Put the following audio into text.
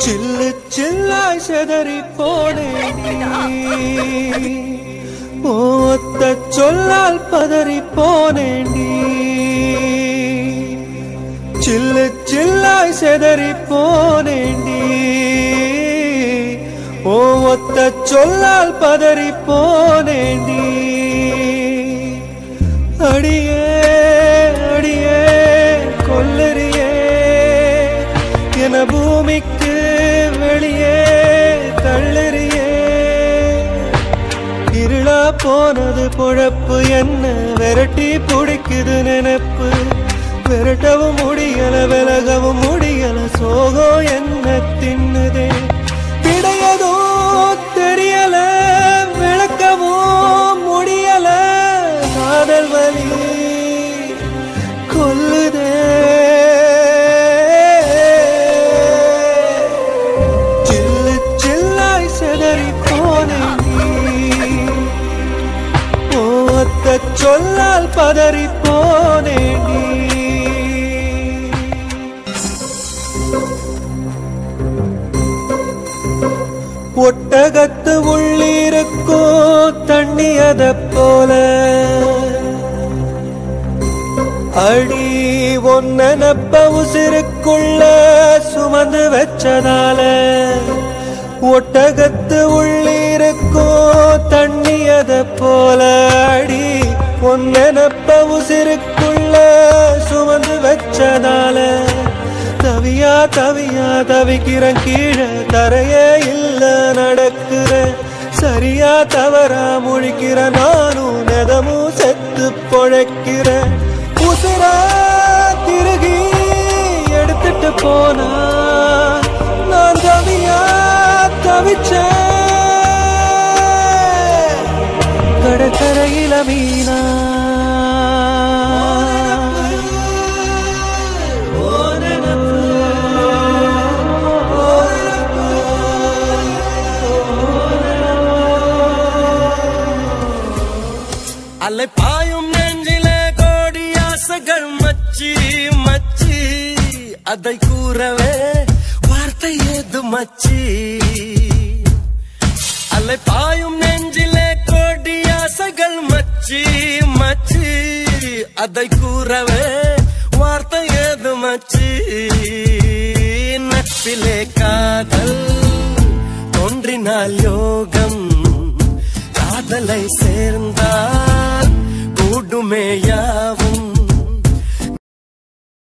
சில்லு சில்லாய் செதறி போனேண்டி ஒத்த சொல்லால் பதறி போனேண்டி சில்லு சில்லாய் செதறி போனேண்டி ஒத்த சொல்லால் பதறி போனேண்டி அடியே அடியே கொல்லறியே என பூமிக்கு வெளியே தள்ளறியே இருளா போனது பொழப்பு என்ன விரட்டி பிடிக்குது நினைப்பு விரட்டவும் முடியல விலகவும் முடியல சோகம் என்ன தின்னுதே கிடையதோ தெரியல விளக்கவும் முடியல காதல் வலி கொல்லுதே சில்லு சில்லாய் செதறி போனேண்டி ஒத்த சொல்லால் பதறி போனேண்டி ஒட்டகத்து உள்ளிருக்கோ தண்ணியத போல அடி ஒன்னப்ப உசிருக்குள்ள சுமந்து வச்சதால ஒட்டகத்து உள்ளிருக்கோ தண்ணியத போல அடி ஒன்னப்ப உசிருக்குள்ள சுமந்து வச்சதால தவியா தவியா தவிக்கிறேன் கீழே தரையே இல்ல நடக்கிறேன் சரியா தவறா முழிக்கிற நானும் நெதமும் செத்து பொழைக்கிறேன் உசுர திருகி எடுத்துட்டு போனா நான் தவியா தவிச்சேன் கடற்கரையில மீனா அலை பாயும் நெஞ்சிலே கோடி ஆசைகள் மச்சி மச்சி அதை கூறவே வார்த்தை ஏது மச்சி அலை பாயும் நெஞ்சிலே கோடி ஆசைகள் மச்சி மச்சி அதை கூறவே வார்த்தை ஏது மச்சி நட்பிலே காதல் தோன்றினால் யோகம் காதலை சேர்ந்தால் கூடுமே யாவும்